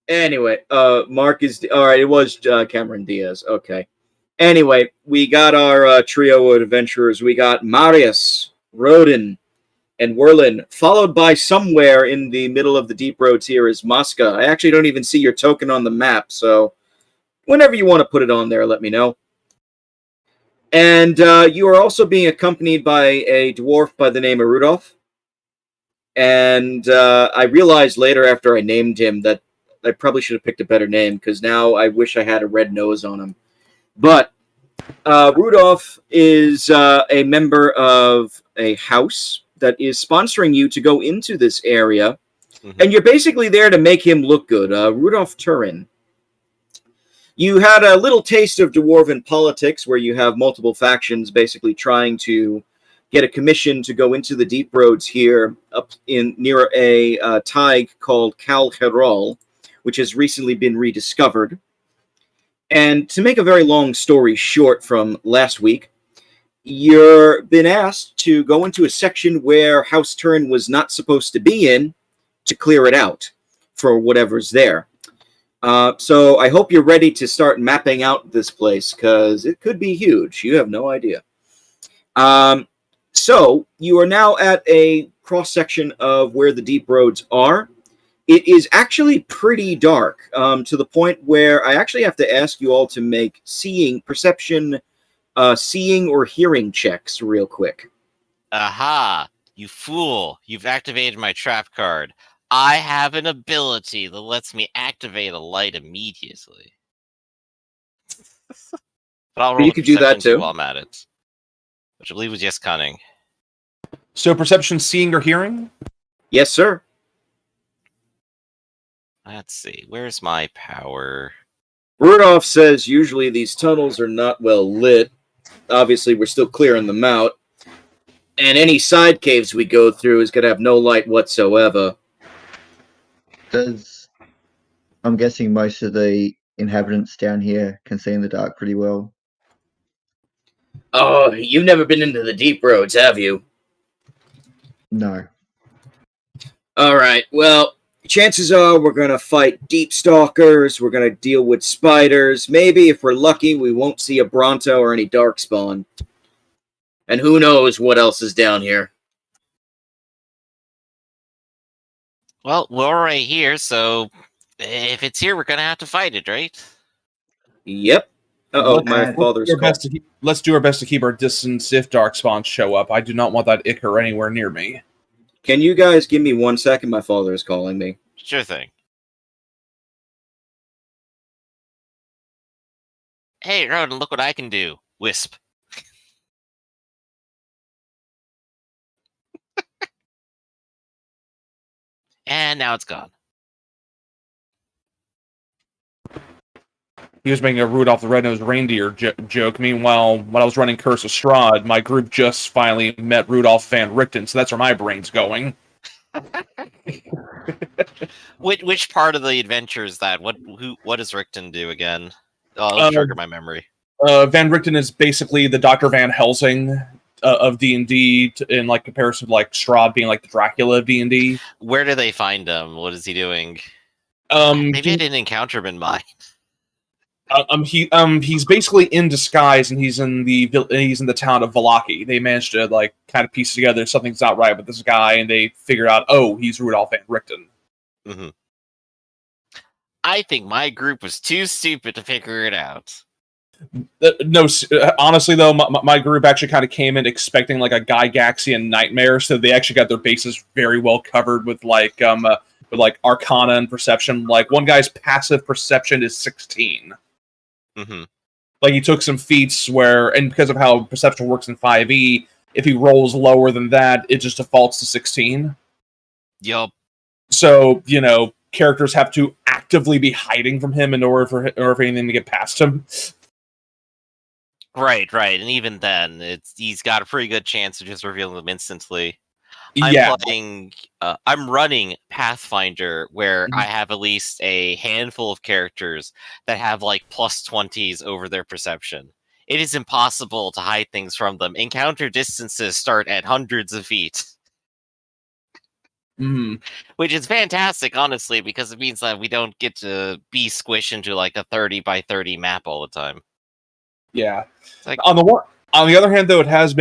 Anyway, Mark is all right. It was Cameron Diaz. Okay. Anyway, we got our trio of adventurers. We got Marius, Rodin, and Werlin, followed by somewhere in the middle of the deep roads here is Mosca. I actually don't even see your token on the map, so whenever you want to put it on there, let me know. And you are also being accompanied by a dwarf by the name of Rudolph. And I realized later after I named him that I probably should have picked a better name because now I wish I had a red nose on him. But Rudolph is a member of a house that is sponsoring you to go into this area. Mm-hmm. And you're basically there to make him look good. Rudolph Turin. You had a little taste of dwarven politics where you have multiple factions basically trying to get a commission to go into the deep roads here up in near a tig called Cal Heral, which has recently been rediscovered. And to make a very long story short from last week, you've been asked to go into a section where House Turin was not supposed to be in to clear it out for whatever's there. So I hope you're ready to start mapping out this place, because it could be huge. You have no idea. So you are now at a cross-section of where the deep roads are. It is actually pretty dark, to the point where I actually have to ask you all to make perception, seeing or hearing checks real quick. Aha! You fool! You've activated my trap card. I have an ability that lets me activate a light immediately. But I'll roll you could do that too while I'm at it. Which I believe was yes, cunning. So perception, seeing or hearing? Yes, sir. Let's see. Where's my power? Rudolph says usually these tunnels are not well lit. Obviously, we're still clearing them out. And any side caves we go through is going to have no light whatsoever. I'm guessing most of the inhabitants down here can see in the dark pretty well. Oh, you've never been into the deep roads, have you? No. All right, well, chances are we're going to fight deep stalkers, we're going to deal with spiders, maybe if we're lucky we won't see a Bronto or any darkspawn. And who knows what else is down here. Well, we're right here, so if it's here, we're going to have to fight it, right? Yep. Uh-oh, my father's called. Let's do our best to keep our distance if darkspawns show up. I do not want that ichor anywhere near me. Can you guys give me 1 second? My father is calling me. Sure thing. Hey, Rodin, look what I can do. Wisp. And now it's gone. He was making a Rudolph the Red-Nosed Reindeer joke. Meanwhile, when I was running Curse of Strahd, my group just finally met Rudolph Van Richten, so that's where my brain's going. Which part of the adventure is that? What does Richten do again? Oh, let's trigger my memory. Van Richten is basically the Dr. Van Helsing of D&D in like comparison to like Strahd being like the Dracula of D&D. Where do they find him? What is he doing? Maybe I didn't encounter him in mine. He's basically in disguise, and he's in the town of Vallaki. They managed to like kind of piece together something's not right with this guy, and they figure out, oh, he's Rudolph Van Richten. Mm-hmm. I think my group was too stupid to figure it out. No, honestly though, my group actually kind of came in expecting like a Gygaxian nightmare, so they actually got their bases very well covered with like Arcana and Perception. Like one guy's passive perception is 16. Mm-hmm. Like he took some feats and because of how Perception works in 5e, if he rolls lower than that, it just defaults to 16. Yup. So, characters have to actively be hiding from him in order for anything to get past him. Right. And even then, he's got a pretty good chance of just revealing them instantly. I'm running Pathfinder, where I have at least a handful of characters that have like plus 20s over their perception. It is impossible to hide things from them. Encounter distances start at hundreds of feet. Mm, Which is fantastic, honestly, because it means that we don't get to be squished into like a 30 by 30 map all the time. yeah. It's like, On the other hand, though, it has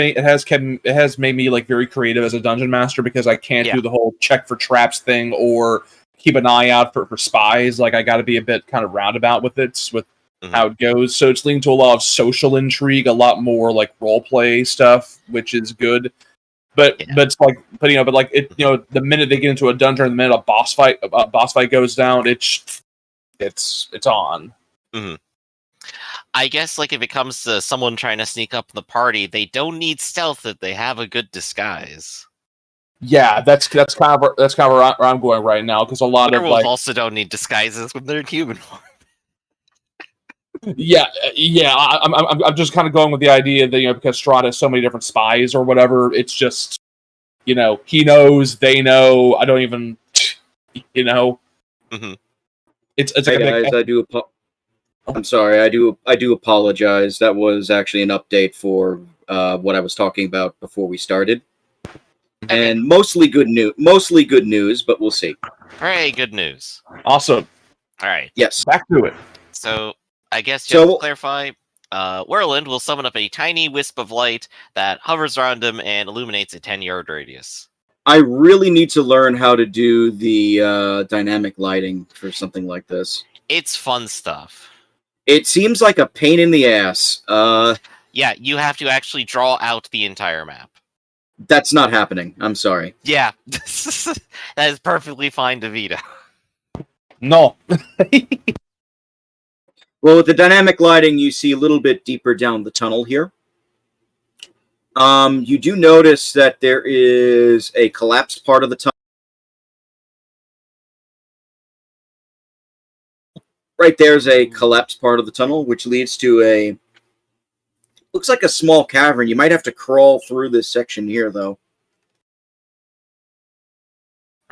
made me like very creative as a dungeon master because I can't Yeah. do the whole check for traps thing or keep an eye out for spies. Like I got to be a bit kind of roundabout with how it goes. So it's leading to a lot of social intrigue, a lot more like role play stuff, which is good. But Yeah. but it's like the minute they get into a dungeon, the minute a boss fight goes down, it's on. mhm. I guess like if it comes to someone trying to sneak up in the party, they don't need stealth if they have a good disguise. Yeah, that's kind of where I'm going right now because a lot of Werewolves like also don't need disguises when they're in human form. yeah. I'm just kind of going with the idea that because Strahd has so many different spies or whatever, it's just he knows, they know. I don't even Mhm. It's Hey like guys, I'm sorry. I do apologize. That was actually an update for what I was talking about before we started, Okay. and mostly good news. Mostly good news, but we'll see. Hooray, good news. awesome. All right. Yes. Back to it. So I guess just to So clarify, Whirlwind will summon up a tiny wisp of light that hovers around him and illuminates a 10-yard radius. I really need to learn how to do the dynamic lighting for something like this. It's fun stuff. It seems like a pain in the ass. Yeah, you have to actually draw out the entire map. That's not happening. I'm sorry. Yeah, that is perfectly fine, DeVito. No. Well, with the dynamic lighting, you see a little bit deeper down the tunnel here. You do notice that there is a collapsed part of the tunnel. Right there's a collapsed part of the tunnel, which leads to looks like a small cavern. You might have to crawl through this section here, though.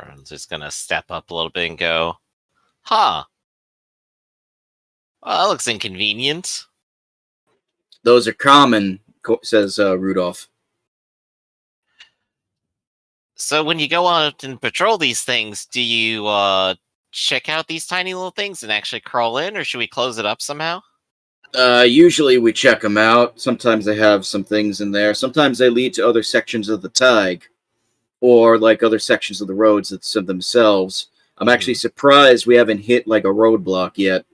I'm just gonna step up a little bit and go, huh. Well, that looks inconvenient. Those are common, says Rudolph. So when you go out and patrol these things, do you check out these tiny little things and actually crawl in, or should we close it up somehow? Usually we check them out. Sometimes they have some things in there. Sometimes they lead to other sections of the tag, or like other sections of the roads themselves. I'm actually surprised we haven't hit like a roadblock yet.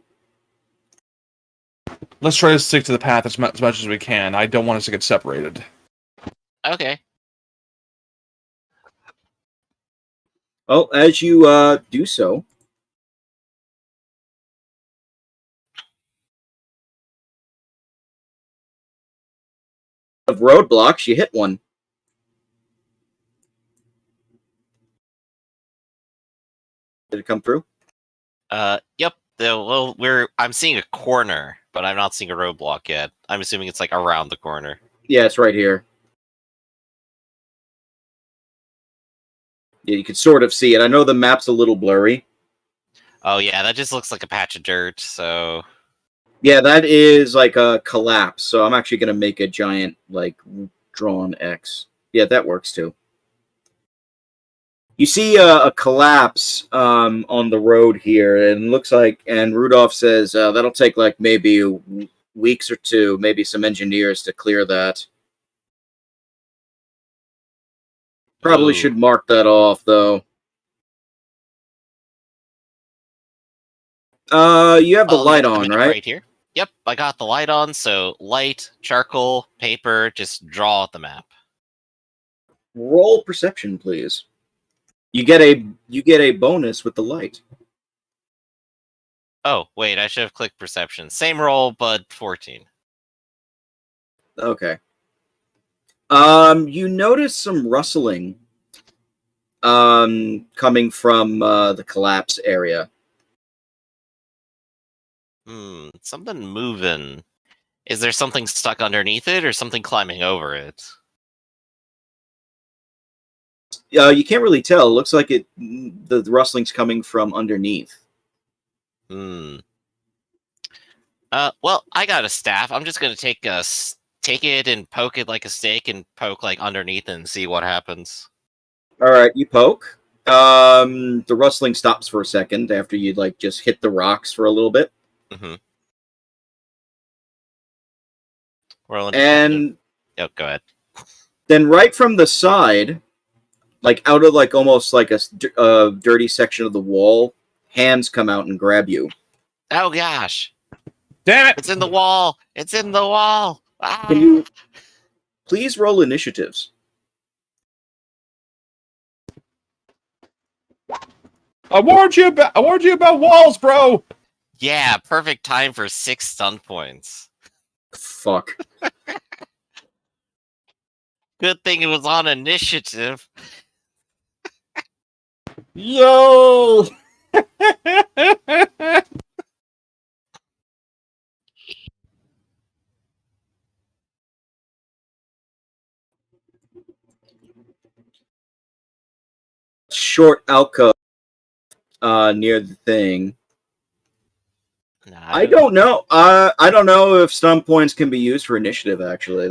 Let's try to stick to the path as much as we can. I don't want us to get separated. Okay. Well, as you do so, of roadblocks, you hit one. Did it come through? Yep. Well, I'm seeing a corner, but I'm not seeing a roadblock yet. I'm assuming it's like around the corner. Yeah, it's right here. Yeah, you can sort of see it. I know the map's a little blurry. Oh yeah, that just looks like a patch of dirt. So Yeah, that is like a collapse. So I'm actually going to make a giant like drawn X. Yeah, that works too. You see a collapse on the road here, and looks like, and Rudolph says that'll take like maybe weeks or two, maybe some engineers to clear that. Probably Ooh. should mark that off, though. You have the light I'll on, map right? here. Yep, I got the light on. So light, charcoal, paper. Just draw out the map. Roll perception, please. You get a bonus with the light. Oh wait, I should have clicked perception. Same roll, but 14. Okay. You notice some rustling coming from the collapse area. Something moving. Is there something stuck underneath it, or something climbing over it? You can't really tell. It looks like the rustling's coming from underneath. Well, I got a staff. I'm just gonna take it and poke it like a stake and poke like underneath and see what happens. All right, you poke, The rustling stops for a second after you like just hit the rocks for a little bit. Mm-hmm. Roll And oh, go ahead. then right from the side, like out of like almost like a dirty section of the wall, hands come out and grab you. Oh gosh. Damn it! It's in the wall. It's in the wall. Ah. Can you please roll initiatives? I warned you about walls, bro. Yeah, perfect time for 6 stun points. Fuck. Good thing it was on initiative. Yo. Short alcove near the thing. Nah, I don't know. I don't know if stun points can be used for initiative. Actually,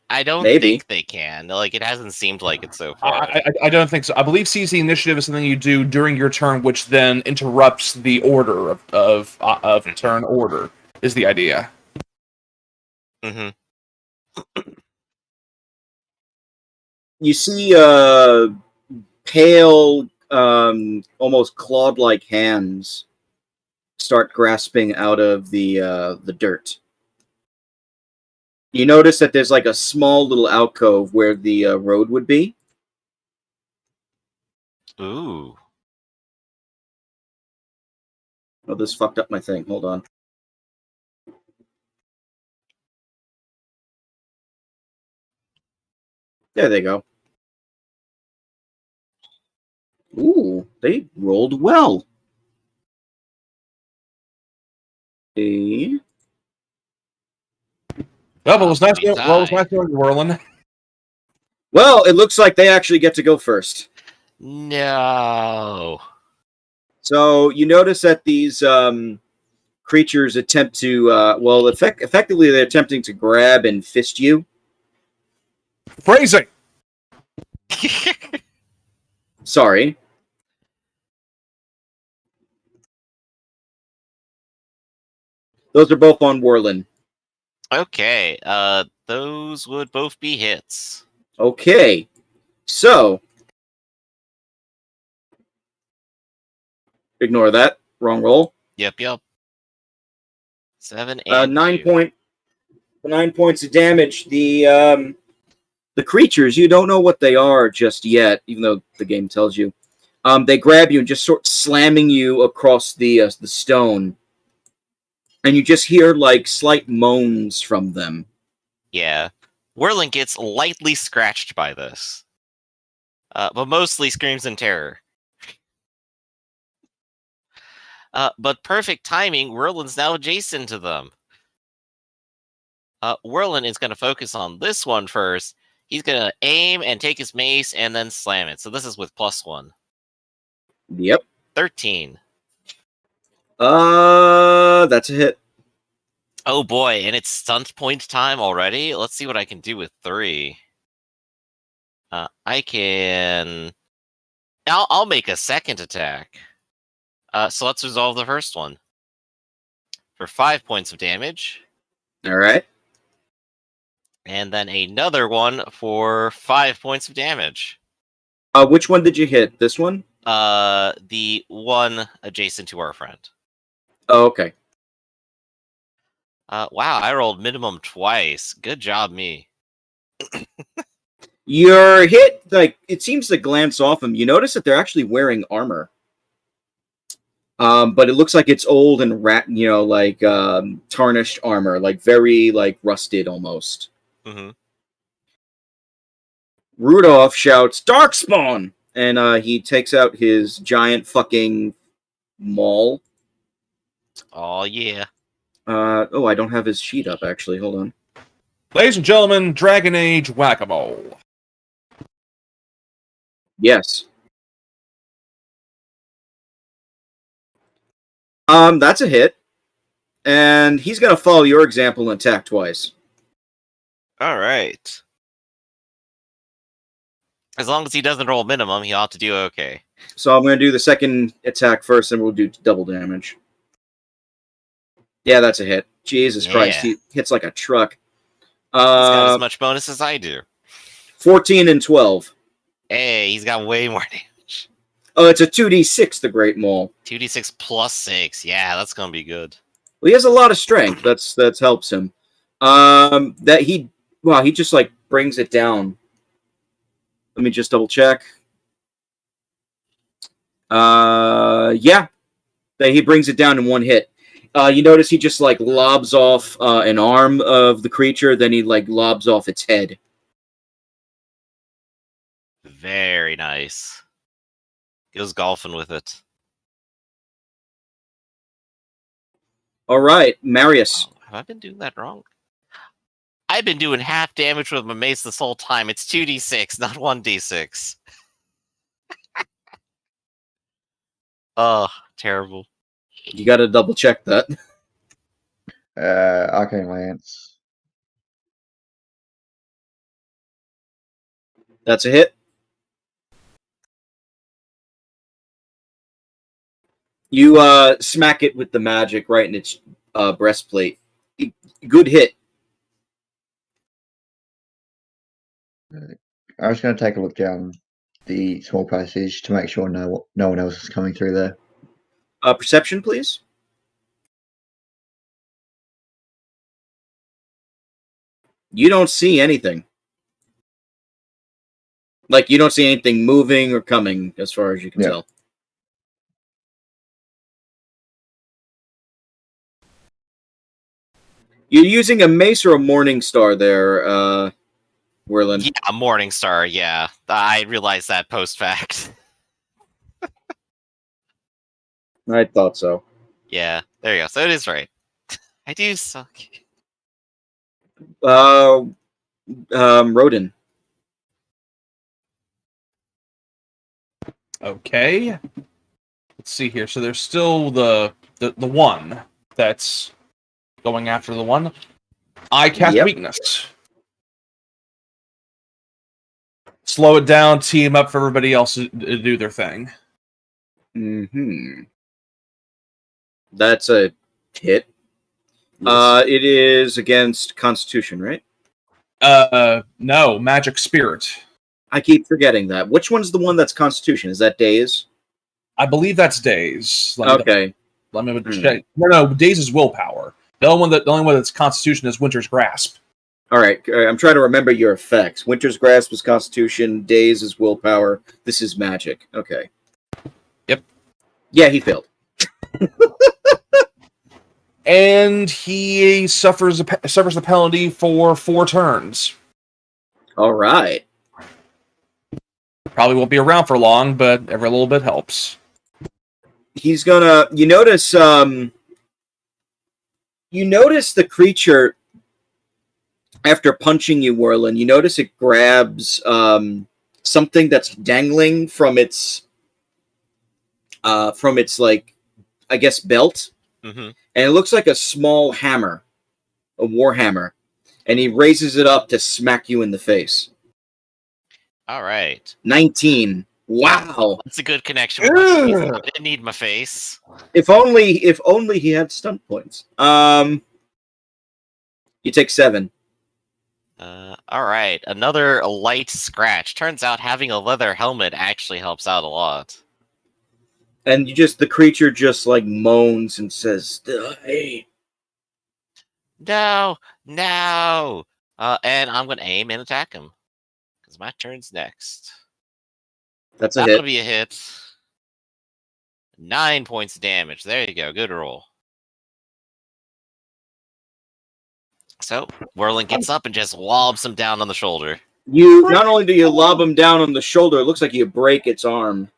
I don't maybe. think they can. Like, it hasn't seemed like it so far. I don't think so. I believe CC initiative is something you do during your turn, which then interrupts the order of turn order. Is the idea? Mm-hmm. You see pale, almost clawed-like hands start grasping out of the dirt. You notice that there's like a small little alcove where the road would be. Ooh. Oh, this fucked up my thing. Hold on. There they go. Ooh, they rolled well. Okay. Well, it was nice. We Well, it was die. nice knowing you, Whirlin. Well, it looks like they actually get to go first. No. So you notice that these creatures attempt to, effectively they're attempting to grab and fist you. Phrasing. Sorry. Those are both on Warlin. Okay. Those would both be hits. Okay. So, ignore that. Wrong roll. Yep. 7 and 9 2. 9 points of damage. The creatures, you don't know what they are just yet, even though the game tells you. They grab you and just sort of slamming you across the stone. And you just hear like slight moans from them. Yeah. Whirling gets lightly scratched by this. But mostly screams in terror. But perfect timing, Whirlin's now adjacent to them. Whirlin is going to focus on this one first. He's going to aim and take his mace and then slam it. So this is with +1. Yep. 13. That's a hit. Oh boy, and it's stunt point time already? Let's see what I can do with 3. I can... I'll make a second attack. So let's resolve the first one. For 5 points of damage. All right. And then another one for 5 points of damage. Which one did you hit? This one? The one adjacent to our friend. Oh, okay. Wow, I rolled minimum twice. Good job, me. Your hit, like, it seems to glance off them. You notice that they're actually wearing armor. But it looks like it's old and tarnished armor, like very like rusted almost. Mm-hmm. Rudolph shouts, "Darkspawn!" And he takes out his giant fucking maul. Oh, yeah. I don't have his sheet up, actually. Hold on. Ladies and gentlemen, Dragon Age Whack-A-Mole. Yes. That's a hit. And he's going to follow your example and attack twice. All right. As long as he doesn't roll minimum, he ought to do okay. So I'm going to do the second attack first, and we'll do double damage. Yeah, that's a hit. Jesus Christ, he hits like a truck. He's got as much bonus as I do. 14 and 12. Hey, he's got way more damage. Oh, it's a 2d6, the Great Maul. 2d6 plus 6. Yeah, that's gonna be good. Well, he has a lot of strength. That helps him. He just like brings it down. Let me just double check. Yeah, that he brings it down in one hit. You notice he just like lobs off an arm of the creature, then he like lobs off its head. Very nice. Goes golfing with it. All right, Marius. Oh, have I been doing that wrong? I've been doing half damage with my mace this whole time. It's 2d6, not 1d6. Oh, terrible. You got to double check that. Arcane Lance. That's a hit. You smack it with the magic right in its breastplate. Good hit. I was going to take a look down the small passage to make sure no one else is coming through there. Perception, please. You don't see anything. Like, you don't see anything moving or coming, as far as you can tell. You're using a mace or a morning star there, Werlin. Yeah, a morning star, yeah. I realized that post-fact. I thought so. Yeah, there you go. So it is right. I do suck. Rodin. Okay. Let's see here. So there's still the one that's going after the one. I cast weakness. Slow it down, team up for everybody else to do their thing. Mm-hmm. That's a hit. Yes. It is against Constitution, right? No, Magic Spirit. I keep forgetting that. Which one's the one that's Constitution? Is that Daze? I believe that's Daze. Okay. Let me check. No, Daze is Willpower. The only one that's Constitution is Winter's Grasp. All right, I'm trying to remember your effects. Winter's Grasp is Constitution. Daze is Willpower. This is Magic. Okay. Yep. Yeah, he failed. And he suffers the penalty for 4 turns. All right. Probably won't be around for long, but every little bit helps. He's gonna. You notice the creature after punching you, Werlin. You notice it grabs something that's dangling from its like, I guess, belt. Mm-hmm. And it looks like a small hammer, a war hammer, and he raises it up to smack you in the face. All right. 19. Wow. That's a good connection. I didn't need my face. If only he had stunt points. You take 7. All right. Another light scratch. Turns out having a leather helmet actually helps out a lot. And the creature just like moans and says, "Hey." No. And I'm going to aim and attack him. Because my turn's next. That's a That'll hit. be a hit. 9 points of damage. There you go. Good roll. So, Werlin gets up and just lobs him down on the shoulder. You not only do you lob him down on the shoulder, it looks like you break its arm.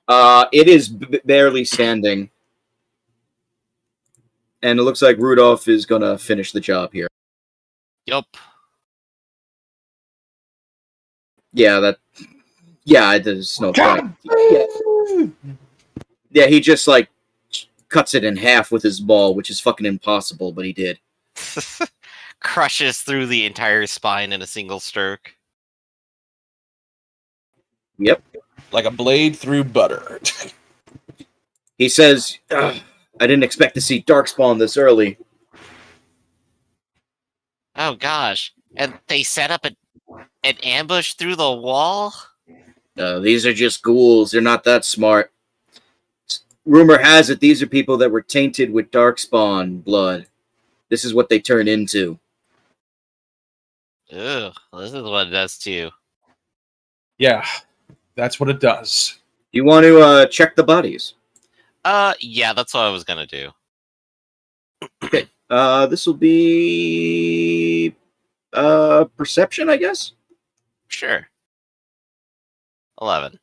It is barely standing. And it looks like Rudolph is going to finish the job here. Yup. Yeah, there's no point. Yeah, he just, like, cuts it in half with his ball, which is fucking impossible, but he did. Crushes through the entire spine in a single stroke. Yep. Like a blade through butter. He says, "Ugh, I didn't expect to see darkspawn this early." Oh gosh. And they set up an ambush through the wall? These are just ghouls. They're not that smart. Rumor has it these are people that were tainted with darkspawn blood. This is what they turn into. Ugh, this is what it does too. Yeah, that's what it does. You want to check the bodies? Yeah, that's what I was gonna do. Okay. This will be perception, I guess. Sure. 11.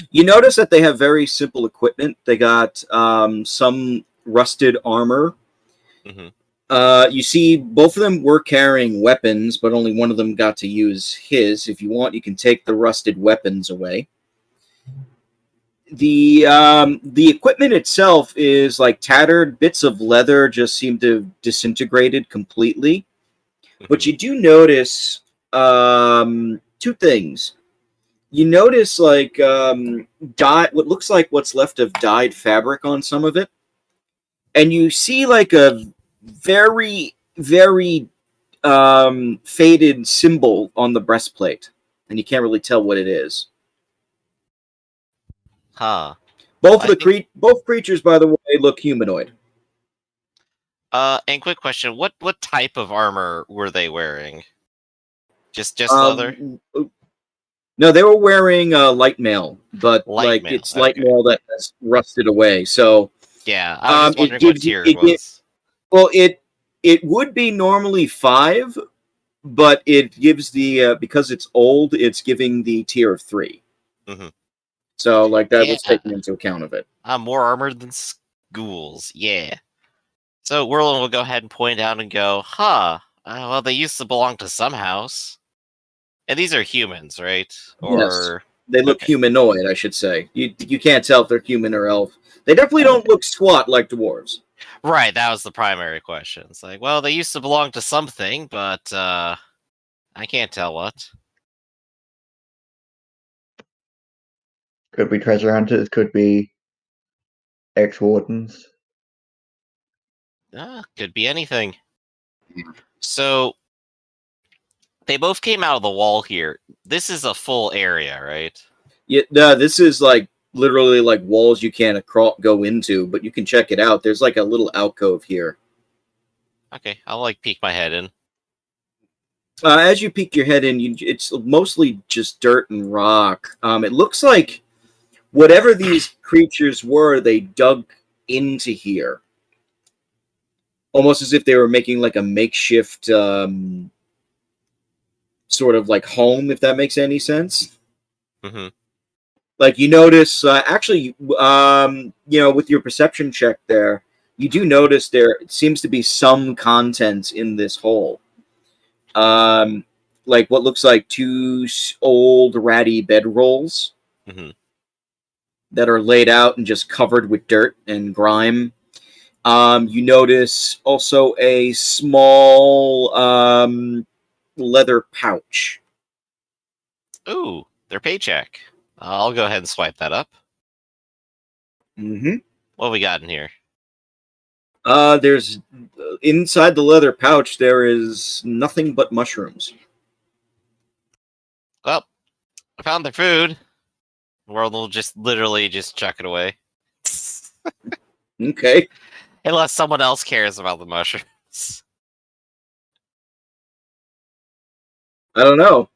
You notice that they have very simple equipment. They got some rusted armor. Mm-hmm. You see, both of them were carrying weapons, but only one of them got to use his. If you want, you can take the rusted weapons away. The equipment itself is like tattered bits of leather, just seem to have disintegrated completely. But you do notice two things. You notice like what looks like what's left of dyed fabric on some of it, and you see like a very faded symbol on the breastplate, and you can't really tell what it is. Huh. Both both creatures, by the way, look humanoid. And quick question: what type of armor were they wearing? Just leather? No, they were wearing light mail, but Light mail, it's light okay. mail that has rusted away. So Yeah, I was just wondering what tier it it was. well, it would be normally 5, but it gives the because it's old, it's giving the tier of 3. Mm-hmm. So like that was Yeah. taken into account of it. I'm more armored than ghouls. Yeah. So Whirlwind will go ahead and point out and go, huh, well, they used to belong to some house. And these are humans, right? Yes. They look okay. humanoid, I should say. You can't tell if they're human or elf. They definitely don't look squat like dwarves. Right, that was the primary question. It's like, well, they used to belong to something, but I can't tell what. Could be treasure hunters, could be ex-wardens. Could be anything. So they both came out of the wall here. This is a full area, right? Yeah, no, this is like literally like walls you can't go into, but you can check it out. There's like a little alcove here. Okay, I'll like peek my head in. As you peek your head in, it's mostly just dirt and rock. It looks like whatever these creatures were, they dug into here, almost as if they were making like a makeshift sort of like home, if that makes any sense. Mm-hmm. Like you notice, actually, with your perception check there, you do notice there seems to be some content in this hole. Like what looks like 2 old ratty bedrolls Mm-hmm. that are laid out and just covered with dirt and grime. You notice also a small leather pouch. Ooh, their paycheck. I'll go ahead and swipe that up. Mm-hmm. What we got in here? There's inside the leather pouch. There is nothing but mushrooms. Well, I found their food. World will just literally just chuck it away. Okay. Unless someone else cares about the mushrooms. I don't know.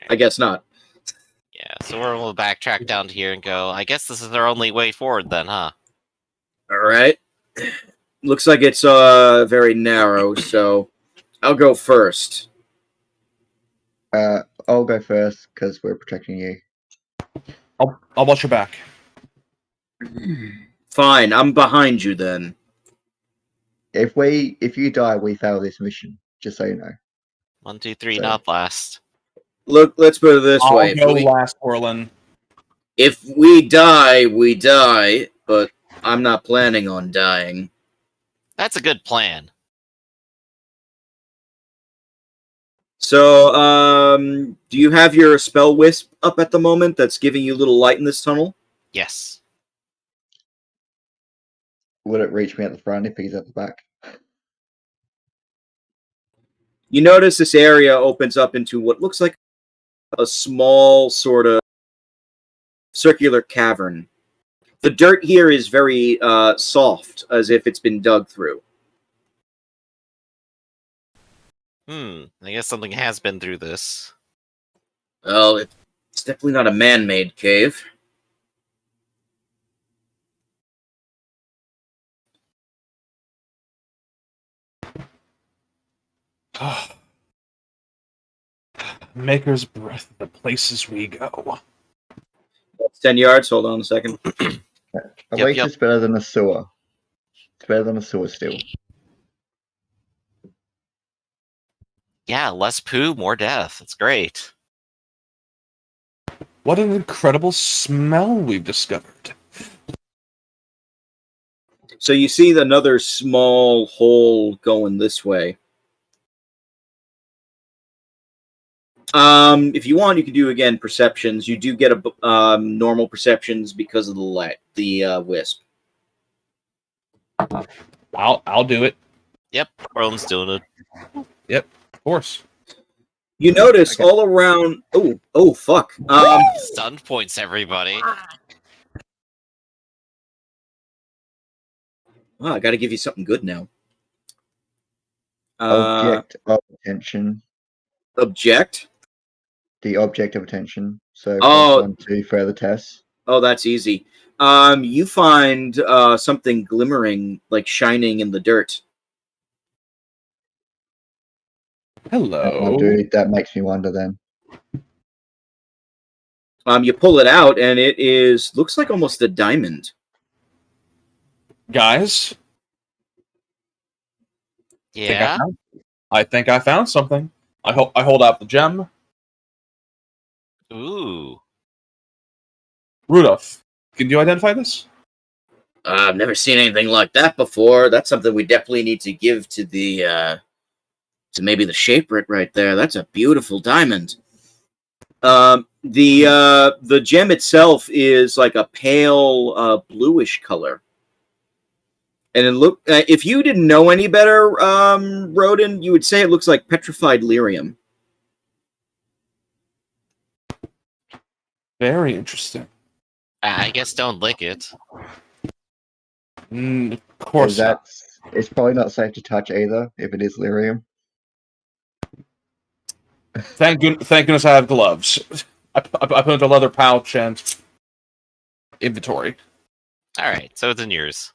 I guess not. Yeah, so we'll backtrack down to here and go, I guess this is our only way forward then, huh? All right. Looks like it's very narrow, so I'll go first. I'll go first because we're protecting you. I'll watch your back. Fine, I'm behind you then. If you die, we fail this mission. Just so you know. 1, 2, 3, So- not last. Look, let's put it this way. I'll go last, Orlin. If we die, we die, but I'm not planning on dying. That's a good plan. So, do you have your spell wisp up at the moment that's giving you a little light in this tunnel? Yes. Would it reach me at the front if he's at the back? You notice this area opens up into what looks like a small sort of circular cavern. The dirt here is very soft, as if it's been dug through. I guess something has been through this. Well, it's definitely not a man-made cave. Maker's breath, the places we go. That's 10 yards. Hold on a second. At least it's better than a sewer. It's better than a sewer still. Yeah, less poo, more death. It's great. What an incredible smell we've discovered. So you see another small hole going this way. If you want, you can do again perceptions. You do get a normal perceptions because of the wisp. I'll do it. Yep, Roland's doing it. Yep, of course. You notice all around. Oh, fuck. Stun points, everybody. I got to give you something good now. Object of attention. Object. The object of attention. So Oh. +1 to further tests. Oh, that's easy. You find something glimmering, like shining in the dirt. Hello. That makes me wonder then. You pull it out, and it looks like almost a diamond. Guys? Yeah? I think I found something. I hold out the gem. Ooh. Rudolph, can you identify this? I've never seen anything like that before. That's something we definitely need to give to the to maybe the shaper right there. That's a beautiful diamond. The gem itself is like a pale bluish color. And it if you didn't know any better, Rodin, you would say it looks like petrified lyrium. Very interesting. I guess don't lick it. Of course not. It's probably not safe to touch either if it is lyrium. Thank goodness I have gloves. I put it in a leather pouch and inventory. Alright, so it's in yours.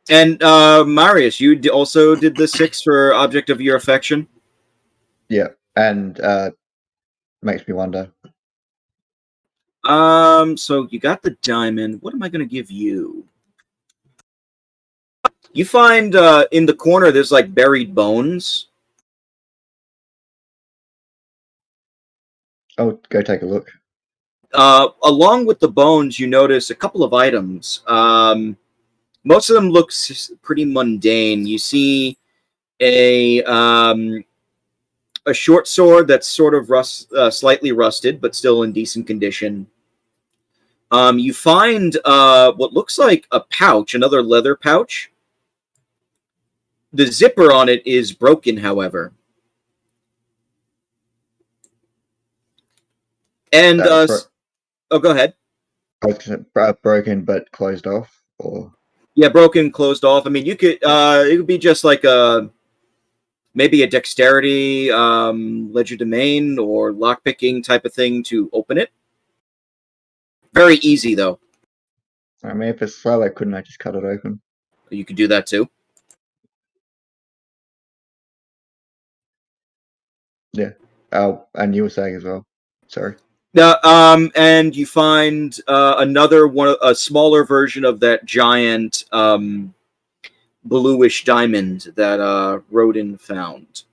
And Marius, you also did the 6 for object of your affection? Yeah, and makes me wonder. So you got the diamond. What am I going to give you? You find in the corner there's like buried bones. Oh, go take a look. Along with the bones, you notice a couple of items. Most of them look pretty mundane. You see a short sword that's sort of slightly rusted, but still in decent condition. You find what looks like a pouch, another leather pouch. The zipper on it is broken, however. And go ahead. I was gonna say, broken but closed off, or yeah, broken, closed off. I mean, you could it would be just like maybe a dexterity, legerdemain, or lockpicking type of thing to open it. Very easy though. I mean, if it's slow, couldn't I just cut it open? You could do that too. Yeah. Oh, and you were saying as well. Sorry. And you find another one, a smaller version of that giant bluish diamond that Rodin found.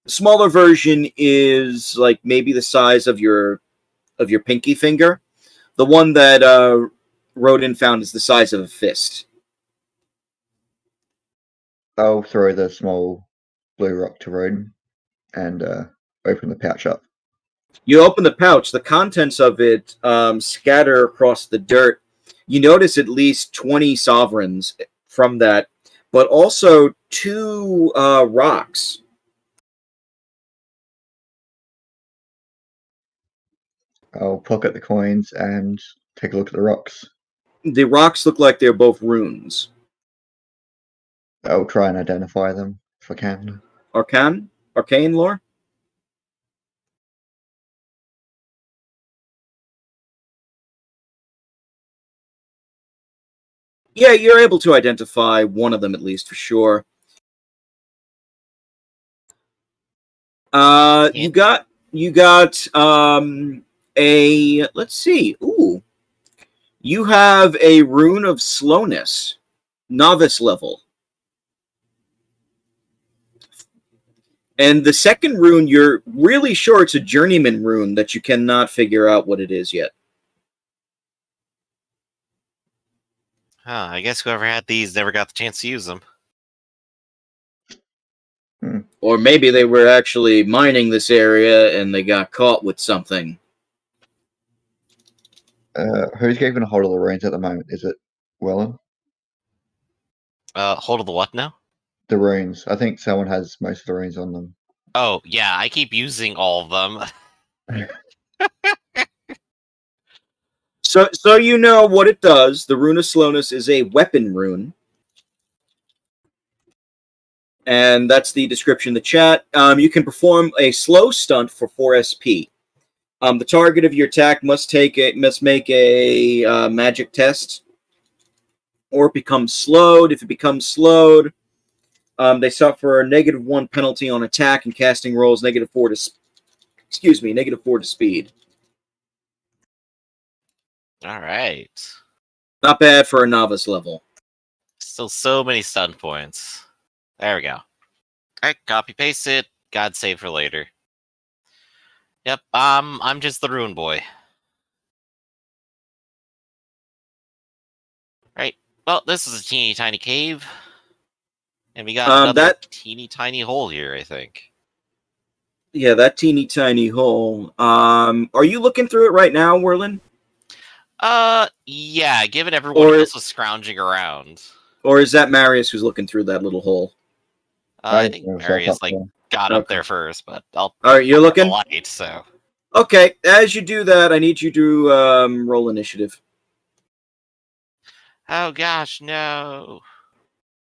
The smaller version is like maybe the size of your pinky finger. The one that Rodin found is the size of a fist. I'll throw the small blue rock to Rodin, and open the pouch up. You open the pouch. The contents of it scatter across the dirt. You notice at least 20 sovereigns from that, but also 2 rocks. I'll pocket the coins and take a look at the rocks. The rocks look like they're both runes. I'll try and identify them if I can. Arcane lore? Yeah, you're able to identify one of them at least for sure. You got a, let's see. Ooh. You have a rune of slowness, novice level. And the second rune, you're really sure it's a journeyman rune that you cannot figure out what it is yet. Huh, I guess whoever had these never got the chance to use them. Or maybe they were actually mining this area and they got caught with something. Who's keeping a hold of the runes at the moment? Is it Wellen? Hold of the what now? The runes. I think someone has most of the runes on them. Oh, yeah, I keep using all of them. So you know what it does. The rune of slowness is a weapon rune. And that's the description in the chat. You can perform a slow stunt for 4 SP. The target of your attack must make a magic test, or it becomes slowed. If it becomes slowed, they suffer a -1 penalty on attack and casting rolls, -4 to speed. All right. Not bad for a novice level. Still so many stun points. There we go. Alright, copy paste it. God save for later. Yep, I'm just the rune boy. Right. Well, this is a teeny tiny cave. And we got another teeny tiny hole here, I think. Yeah, that teeny tiny hole. Are you looking through it right now, Werlin? Yeah, given everyone else was scrounging around. Or is that Marius who's looking through that little hole? I think Marius got up there first, but I'll. All right, you're looking. Light, so. Okay, as you do that, I need you to roll initiative. Oh gosh, no.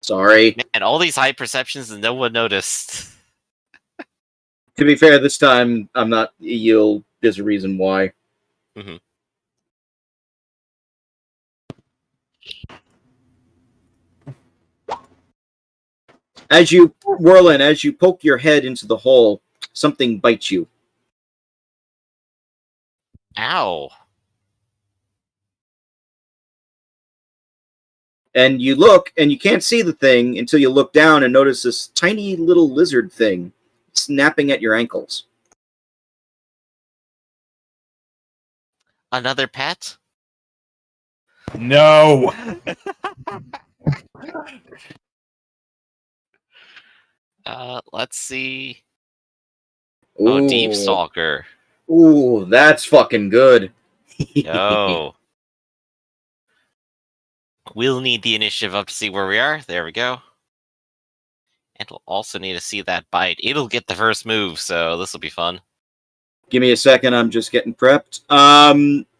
Sorry. Man, all these high perceptions and no one noticed. To be fair, this time I'm not. There's a reason why. Mm-hmm. As you whirl in, as you poke your head into the hole, something bites you. Ow. And you look, and you can't see the thing until you look down and notice this tiny little lizard thing snapping at your ankles. Another pet? No. Let's see. Ooh. Oh, Deep Stalker. Ooh, that's fucking good. No. We'll need the initiative up to see where we are. There we go. And we'll also need to see that bite. It'll get the first move, so this will be fun. Give me a second, I'm just getting prepped.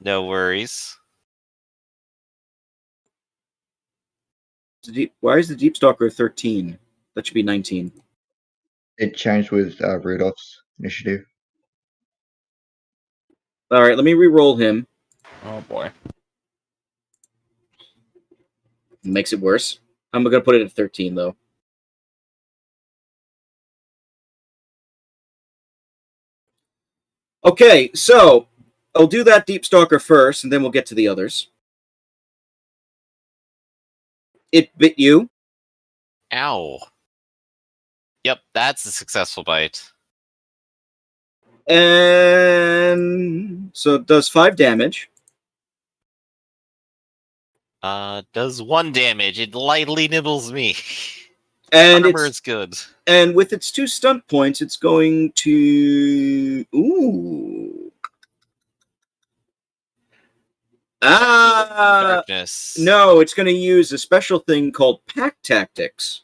No worries. Why is the Deep Stalker 13? That should be 19. It changed with Rudolph's initiative. All right, let me re-roll him. Oh boy. Makes it worse. I'm going to put it at 13, though. Okay, so I'll do that Deep Stalker first, and then we'll get to the others. It bit you. Ow. Yep, that's a successful bite. And so it does 5 damage. Does 1 damage. It lightly nibbles me. And Armor is good. And with its 2 stunt points, it's going to Darkness. no, it's going to use a special thing called pack tactics.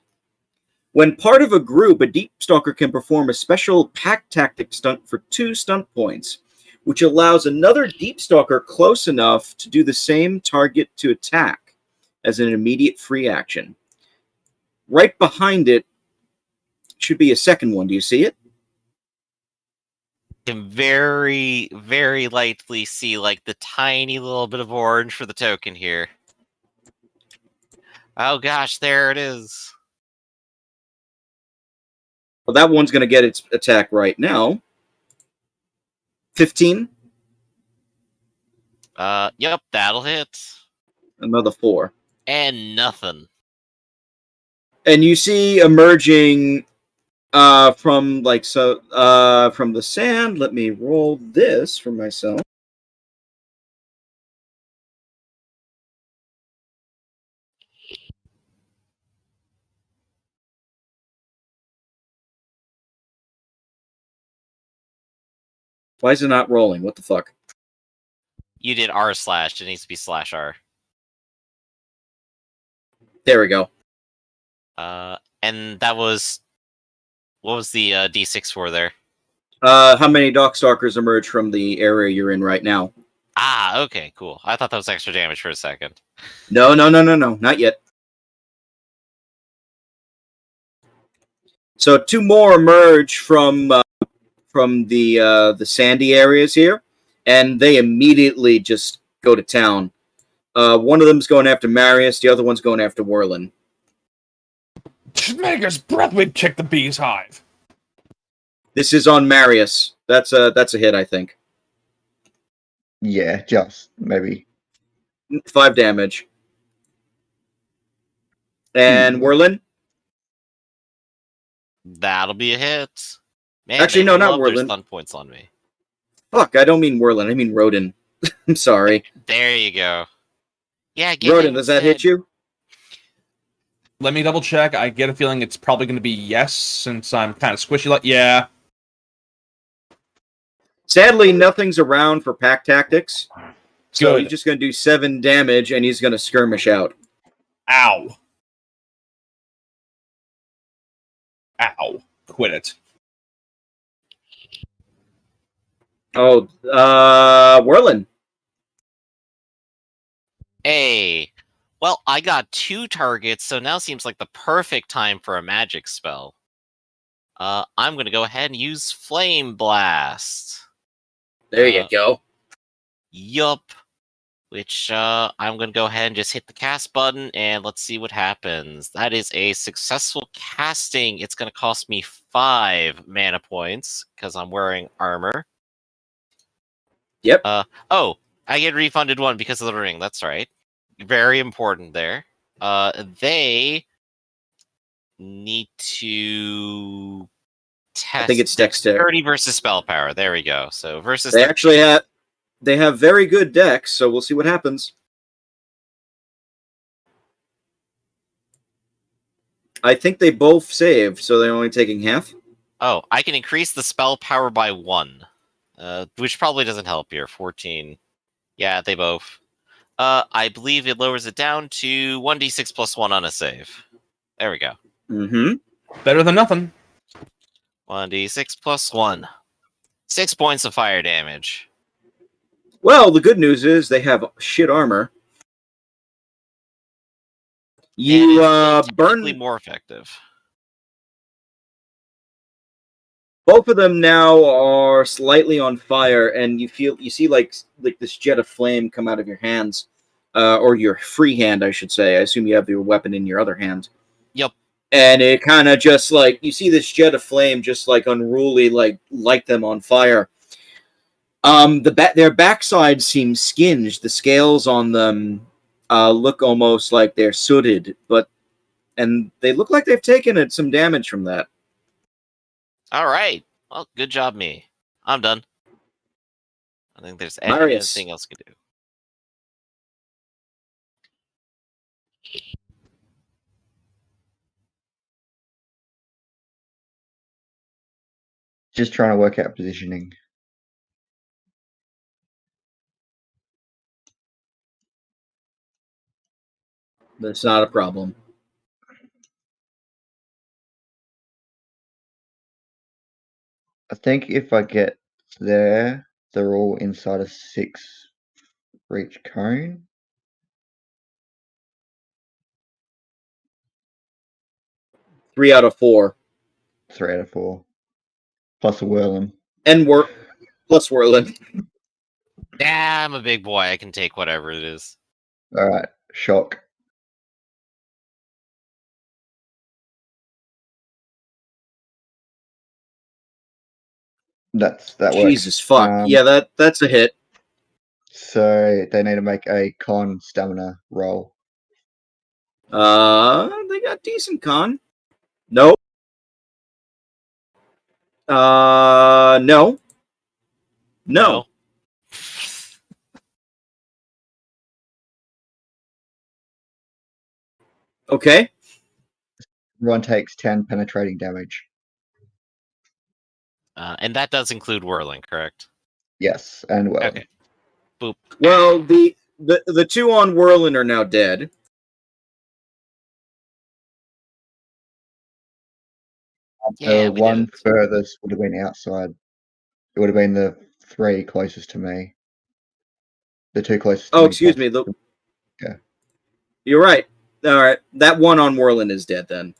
When part of a group, a Deep Stalker can perform a special pack tactic stunt for 2 stunt points, which allows another Deep Stalker close enough to do the same target to attack as an immediate free action. Right behind it should be a second one. Do you see it? Can very, very lightly see like the tiny little bit of orange for the token here. Oh gosh, there it is. Well, that one's going to get its attack right now. 15. Yep, that'll hit. Another 4. And nothing. And you see emerging from from the sand. Let me roll this for myself. Why is it not rolling? What the fuck? You did R/. It needs to be /R. There we go. And that was... What was the D6 for there? How many Darkstalkers emerge from the area you're in right now? Ah, okay, cool. I thought that was extra damage for a second. No, not yet. So 2 more emerge from the sandy areas here, and they immediately just go to town. One of them's going after Marius, the other one's going after Werlin. Schmager's breath would kick the bee's hive. This is on Marius. That's a hit, I think. Yeah, just maybe. 5 damage. And Werlin? That'll be a hit. Man, Actually, they no, not love their Werlin. stun points on me. Fuck, I don't mean Werlin. I mean Rodin. I'm sorry. There you go. Yeah, get Rodin, him does that hit instead. you? Let me double check. I get a feeling it's probably going to be yes, since I'm kind of squishy. Like, yeah. Sadly, nothing's around for pack tactics. So Good. he's just going to do 7 damage, and he's going to skirmish out. Ow. Ow. Quit it. Oh, Werlin. Hey. Well, I got 2 targets, so now seems like the perfect time for a magic spell. I'm going to go ahead and use Flame Blast. There you go. Yup. Which, I'm going to go ahead and just hit the cast button, and let's see what happens. That is a successful casting. It's going to cost me 5 mana points, because I'm wearing armor. Yep. Oh, I get refunded 1 because of the ring. That's right. Very important there. They need to test I think it's dexterity versus spell power. There we go. So versus They actually have very good decks, so we'll see what happens. I think they both saved, so they're only taking half. Oh, I can increase the spell power by 1. Which probably doesn't help here. 14. Yeah, they both. I believe it lowers it down to 1d6 plus 1 on a save. There we go. Mm-hmm. Better than nothing. 1d6 plus 1. 6 points of fire damage. Well, the good news is they have shit armor. You burn more effective. Both of them now are slightly on fire, and you see like this jet of flame come out of your hands, or your free hand, I should say. I assume you have your weapon in your other hand. Yep. And it kind of just like you see this jet of flame just like unruly light them on fire. Their backside seems singed. The scales on them look almost like they're sooted, and they look like they've taken some damage from that. All right. Well, good job, me. I'm done. I think there's Marius. anything else we can do. Just trying to work out positioning. That's not a problem. I think if I get there, they're all inside a 6 for each cone. Three out of 4. 3 out of 4. Plus a whirling. And plus whirling. Yeah, I'm a big boy. I can take whatever it is. Alright, shock. That works. Jesus fuck. Yeah, that's a hit. So they need to make a con stamina roll. They got decent con. Nope. No. No. Okay. Everyone takes 10 penetrating damage. And that does include whirling, correct? Yes, and well. Okay. Boop. Well, the two on whirling are now dead. Yeah, The we one did it. furthest would have been outside. It would have been the 3 closest to me. The 2 closest to me. Excuse me. Yeah. You're right. All right. That one on whirling is dead then.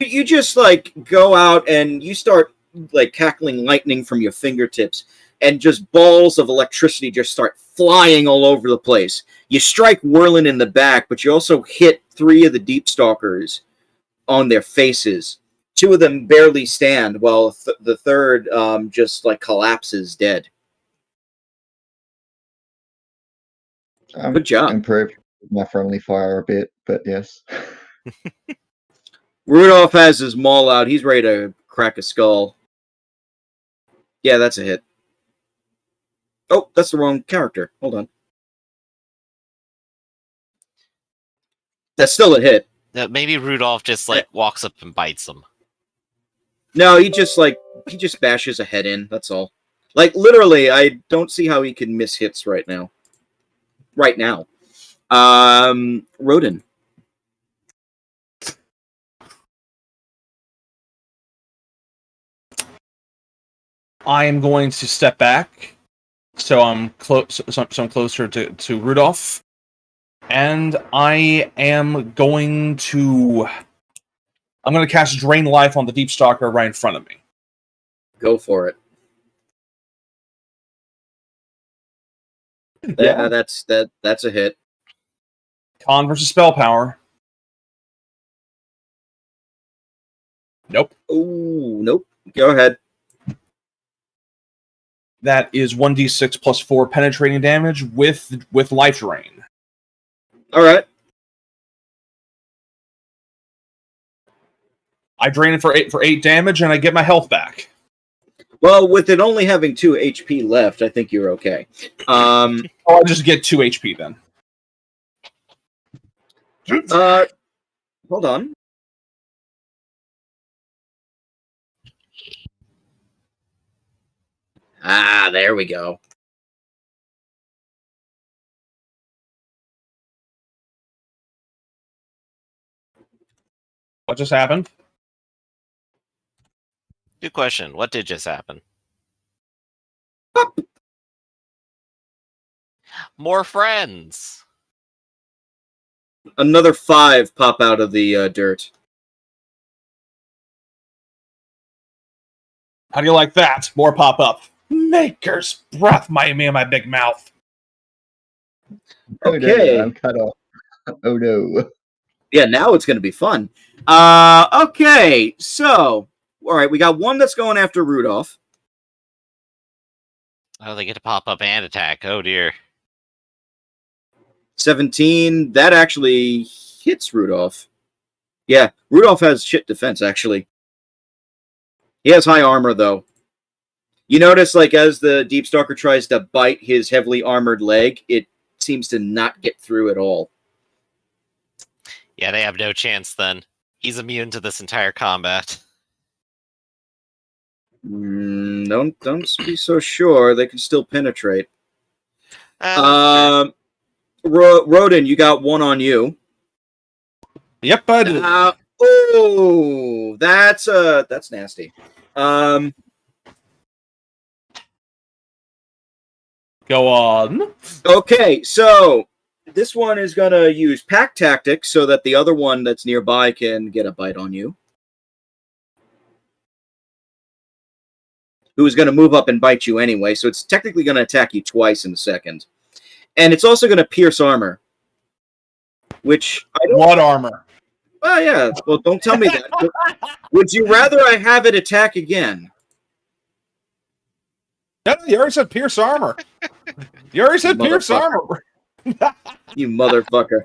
You just like go out and you start like cackling lightning from your fingertips, and just balls of electricity just start flying all over the place. You strike whirling in the back, but you also hit 3 of the deep stalkers on their faces. 2 of them barely stand, while the third just like collapses dead. Good job. Improved my friendly fire a bit, but yes. Rudolph has his maul out. He's ready to crack a skull. Yeah, that's a hit. Oh, that's the wrong character. Hold on. That's still a hit. Maybe Rudolph just like walks up and bites him. No, he just bashes a head in. That's all. Like literally, I don't see how he can miss hits right now. Rodin. I am going to step back, so I'm close. So I'm closer to Rudolph, and I am going to. I'm going to cast Drain Life on the Deep Stalker right in front of me. Go for it. Yeah, that's a hit. Con versus spell power. Nope. Ooh, nope. Go ahead. That is 1d6 plus 4 penetrating damage with life drain. All right. I drain it for 8 damage, and I get my health back. Well, with it only having 2 HP left, I think you're okay. I'll just get 2 HP then. Hold on. There we go. What just happened? Good question. What did just happen? More friends. Another 5 pop out of the dirt. How do you like that? More pop up. Maker's breath, me and my big mouth. Okay. Oh no, I'm cut off. Oh no. Yeah, now it's going to be fun. Okay, so, all right, we got one that's going after Rudolph. Oh, they get to pop up and attack. Oh, dear. 17, that actually hits Rudolph. Yeah, Rudolph has shit defense, actually. He has high armor, though. You notice, like, as the Deep Stalker tries to bite his heavily armored leg, it seems to not get through at all. Yeah, they have no chance then. He's immune to this entire combat. Don't be so sure. They can still penetrate. Sure. Rodin, you got one on you. Yep, I do. Oh, that's nasty. Go on. Okay, so this one is gonna use pack tactics so that the other one that's nearby can get a bite on you. Who is going to move up and bite you anyway, so it's technically going to attack you twice in a second. And it's also going to pierce armor. Which I don't... What armor? Oh, yeah. Well, don't tell me that. Would you rather I have it attack again? No, you already said pierce armor. You already said pierce armor. You motherfucker.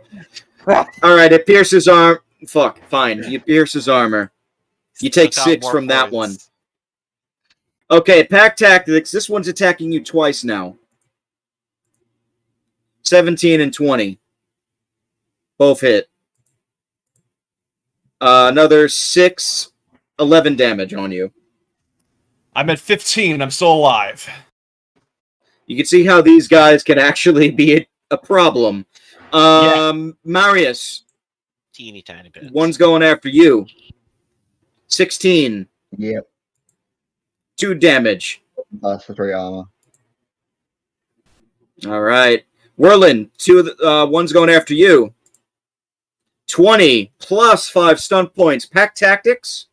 Alright, it pierces armor. Fuck, fine. You pierce his armor. You take 6 from that one. Okay, pack tactics. This one's attacking you twice now. 17 and 20. Both hit. Another 6, 11 damage on you. I'm at 15. I'm still alive. You can see how these guys can actually be a problem. Marius. Teeny tiny bit. One's going after you. 16. Yep. 2 damage. Plus the 3 armor. All right. Whirlin, one's going after you. 20 plus 5 stun points. Pack tactics.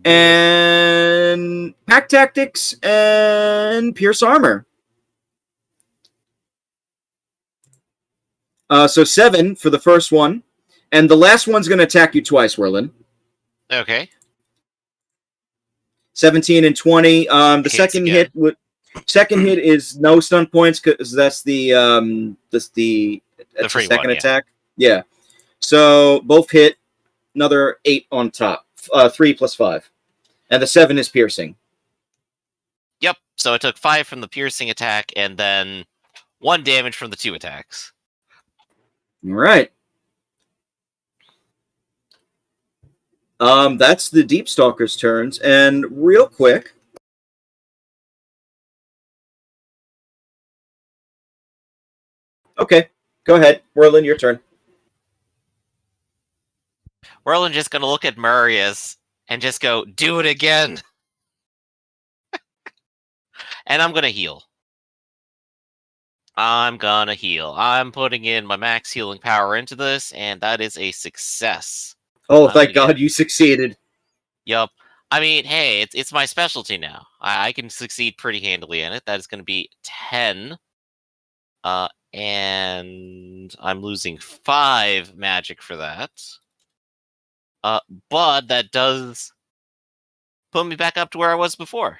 And pack tactics and pierce armor. So 7 for the first one. And the last one's going to attack you twice, Whirlin. Okay. 17 and 20. The second hit is no stun points because that's the second attack. Yeah. So both hit. Another 8 on top. 3 plus 5, and the 7 is piercing. Yep. So it took 5 from the piercing attack, and then 1 damage from the 2 attacks. All right. That's the Deep Stalker's turns, and real quick. Okay, go ahead. Whirlin, your turn. Whirlin just gonna look at Marius and just go, do it again. And I'm gonna heal. I'm putting in my max healing power into this, and that is a success. Oh, thank God you succeeded. Yup. I mean, hey, it's my specialty now. I can succeed pretty handily in it. That is going to be 10. And I'm losing 5 magic for that. But that does put me back up to where I was before.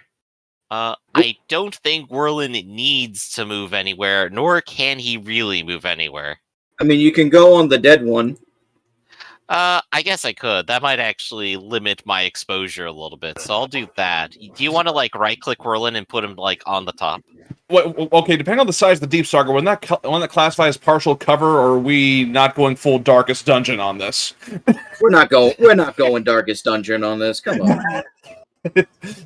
I don't think Whirlin needs to move anywhere, nor can he really move anywhere. I mean, you can go on the dead one. I guess I could. That might actually limit my exposure a little bit, so I'll do that. Do you want to, like, right-click Whirlin and put him, like, on the top? Okay, depending on the size of the Deep Stalker, when that classify as partial cover, or are we not going full Darkest Dungeon on this? We're not going Darkest Dungeon on this. Come on.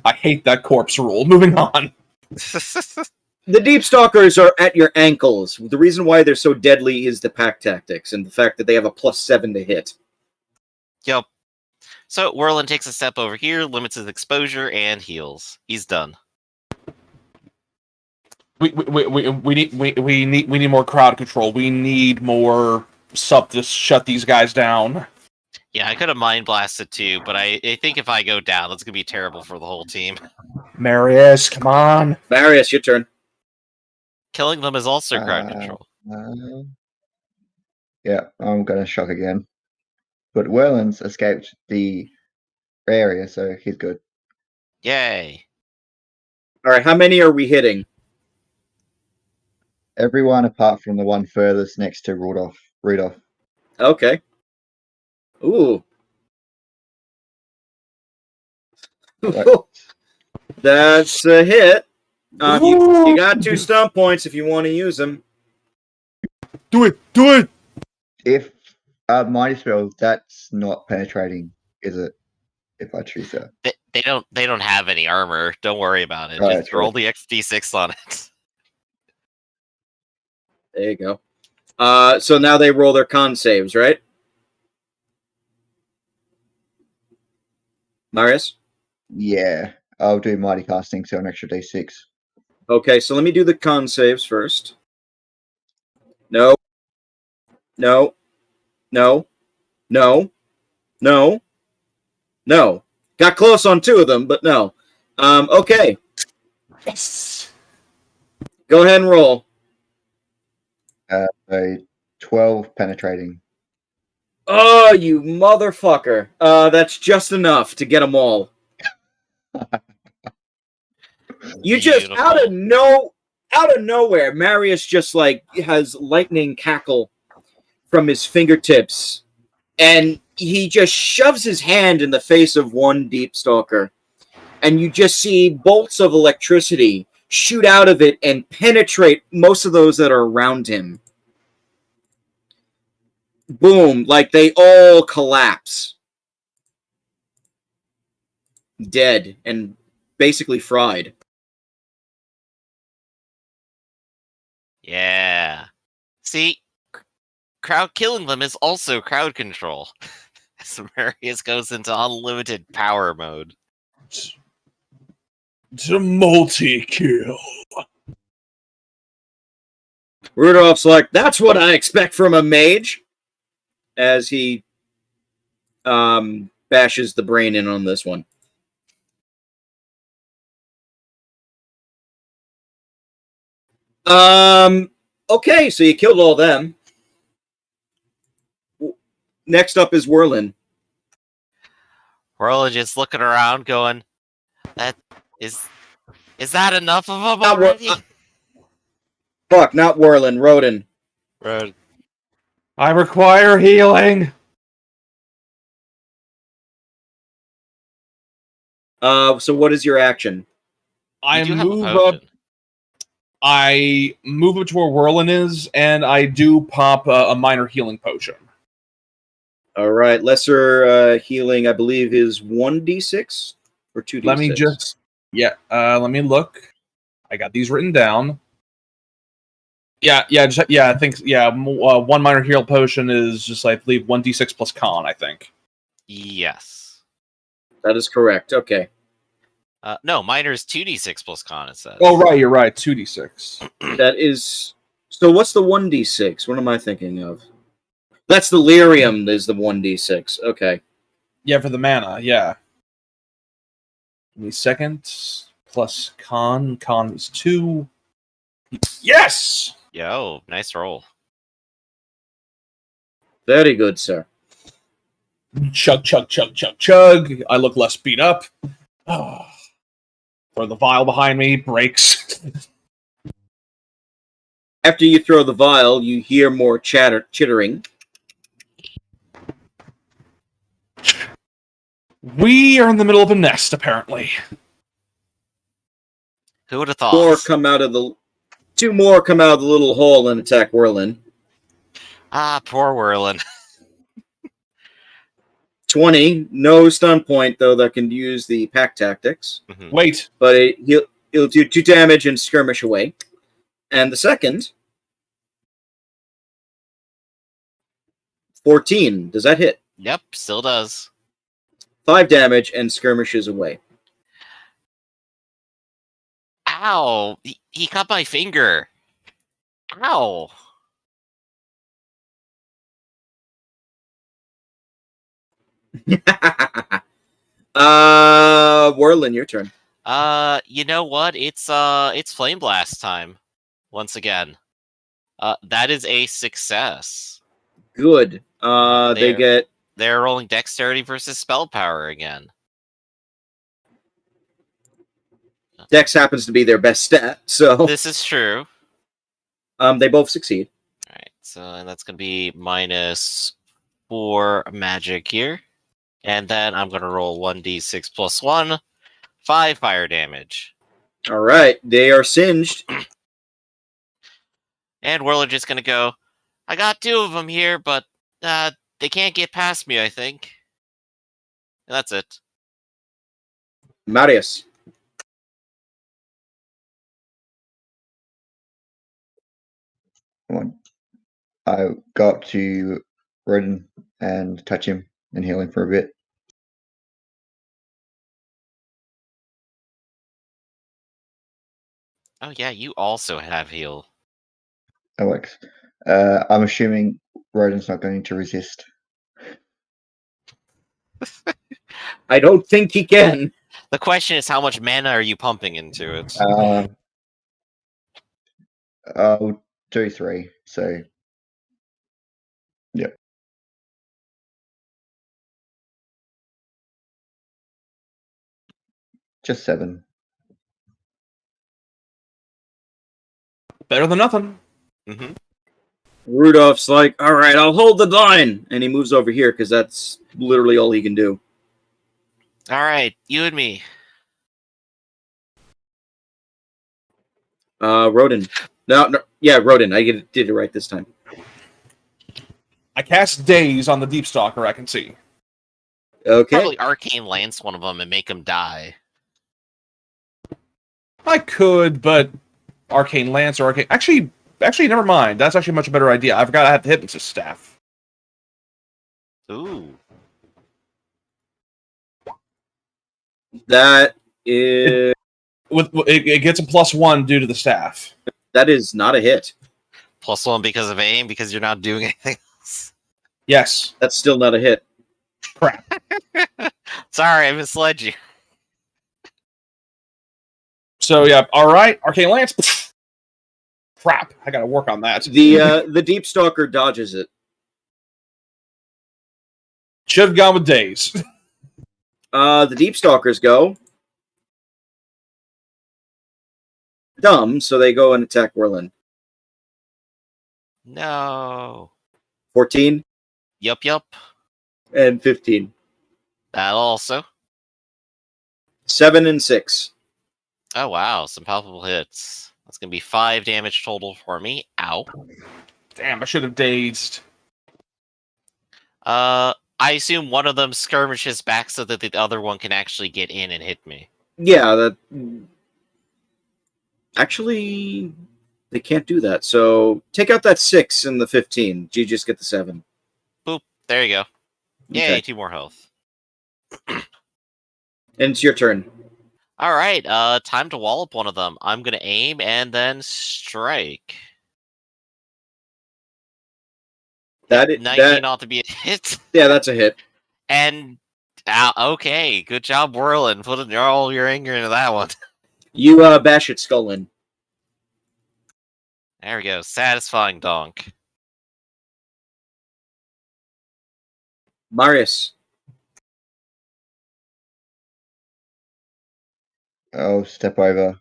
I hate that corpse rule. Moving on. The Deep Stalkers are at your ankles. The reason why they're so deadly is the pack tactics and the fact that they have a +7 to hit. Yep. So Whirlin takes a step over here, limits his exposure, and heals. He's done. We need more crowd control. We need more stuff to shut these guys down. Yeah, I could have mind blasted too, but I think if I go down, that's gonna be terrible for the whole team. Marius, come on. Marius, your turn. Killing them is also crowd control. Yeah, I'm gonna shock again. But Whirlin's escaped the area, so he's good. Yay. Alright, how many are we hitting? Everyone apart from the one furthest next to Rudolph. Okay. Ooh. Right. That's a hit. You got 2 stun points if you want to use them. Do it! If Mighty Spell, that's not penetrating, is it? If I choose that. They don't have any armor. Don't worry about it. Right, Just true. roll the XD6 on it. There you go. So now they roll their con saves, right? Marius? Yeah, I'll do mighty casting, so an extra d6. Okay, so let me do the con saves first. No. No. No. No. No. No. Got close on 2 of them, but no. Okay. Yes. Go ahead and roll. A 12 penetrating. Oh, you motherfucker. That's just enough to get them all. You just out of nowhere, Marius just like has lightning cackle from his fingertips, and he just shoves his hand in the face of one deep stalker, and you just see bolts of electricity shoot out of it and penetrate most of those that are around him. Boom, like they all collapse. Dead and basically fried. Yeah. See, crowd killing them is also crowd control. Samarius goes into unlimited power mode. It's a multi-kill. Rudolph's like, that's what I expect from a mage, as he bashes the brain in on this one. Okay, so you killed all them. Next up is Whirlin. We're just looking around going, that is that enough of them Not already? Fuck, not Whirlin, Rodin. Right. I require healing. So what is your action? I You do have a move up. potion. I move up to where Whirlin is, and I do pop a minor healing potion. All right, lesser healing, I believe, is 1d6 or 2d6. Let me just, let me look. I got these written down. I think, one minor heal potion is just, I believe, 1d6 plus con, I think. Yes. That is correct. Okay. No, minor is 2d6 plus con, it says. Oh, right, you're right, 2d6. That is... So what's the 1d6? What am I thinking of? That's the lyrium is the 1d6. Okay. Yeah, for the mana, yeah. Give me a second. Plus con. Con is 2. Yes! Yo, nice roll. Very good, sir. Chug, chug, chug, chug, chug. I look less beat up. Oh. Throw the vial behind me, breaks. After you throw the vial, you hear more chittering. We are in the middle of a nest, apparently. Who would have thought? 2 more come out of the little hole and attack Whirlin. Ah, poor Whirlin. 20, no stun point, though, that can use the pack tactics. Wait. But he'll do 2 damage and skirmish away. And the second, 14. Does that hit? Yep, still does. 5 damage and skirmishes away. Ow! He cut my finger. Ow! Whirlin, your turn. You know what? It's Flame Blast time. Once again. That is a success. Good. They're rolling dexterity versus spell power again. Dex happens to be their best stat, so This is true. they both succeed. Alright, so and that's gonna be -4 magic here. And then I'm gonna roll 1d6 plus 1, 5 fire damage. All right, they are singed. And we're just gonna go, I got 2 of them here, but they can't get past me, I think. And that's it. Marius. Come on. I go up to Rodin and touch him and heal him for a bit. Oh yeah, you also have heal. That works. I'm assuming Rodin's not going to resist. I don't think he can. The question is, how much mana are you pumping into it? I'll do 3. So, yep. Just 7. Better than nothing. Mm-hmm. Rudolph's like, all right, I'll hold the line. And he moves over here because that's literally all he can do. All right, you and me. Rodin. No, yeah, Rodin. I did it right this time. I cast Daze on the Deep Stalker, I can see. Okay. Probably Arcane Lance one of them and make him die. I could, but Arcane Lance or Arcane... Actually, never mind. That's actually a much better idea. I forgot I have the Hypnosis Staff. Ooh. That is... It gets a +1 due to the staff. That is not a hit. +1 because of aim, because you're not doing anything else. Yes. That's still not a hit. Crap. Sorry, I misled you. So, yeah, alright. Arcane Lance. Crap. I gotta work on that. The Deep Stalker dodges it. Should have gone with Daze. The Deep Stalkers go dumb, so they go and attack Whirlin. No. 14 Yup. and 15. That also. 7 and 6. Oh, wow. Some palpable hits. That's going to be 5 damage total for me. Ow. Damn, I should have dazed. I assume one of them skirmishes back so that the other one can actually get in and hit me. Yeah, that... Actually, they can't do that. So take out that 6 and the 15. You just get the 7. Boop. There you go. Yay, Okay. 2 more health. And it's your turn. All right, time to wallop one of them. I'm going to aim and then strike. That is 19 ought to be a hit. Yeah, that's a hit. And okay, good job, Whirlin. Putting all your anger into that one. You bash its skull in. There we go. Satisfying donk. Marius. I'll step over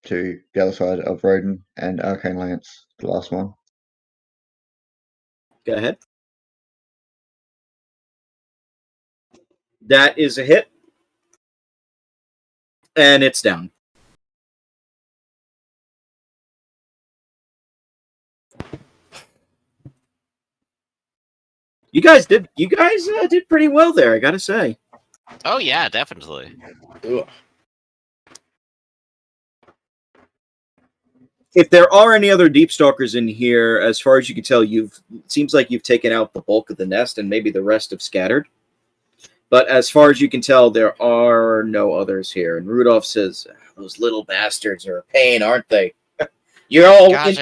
to the other side of Rodin and Arcane Lance, the last one. Go ahead. That is a hit. And it's down. You guys did pretty well there, I gotta say. Oh yeah, definitely. Ugh. If there are any other Deep Stalkers in here, as far as you can tell, it seems like you've taken out the bulk of the nest, and maybe the rest have scattered. But as far as you can tell, there are no others here. And Rudolph says, "Those little bastards are a pain, aren't they? You're all, Gosh,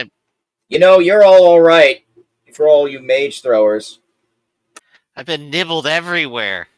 you're all right for all you mage throwers." I've been nibbled everywhere.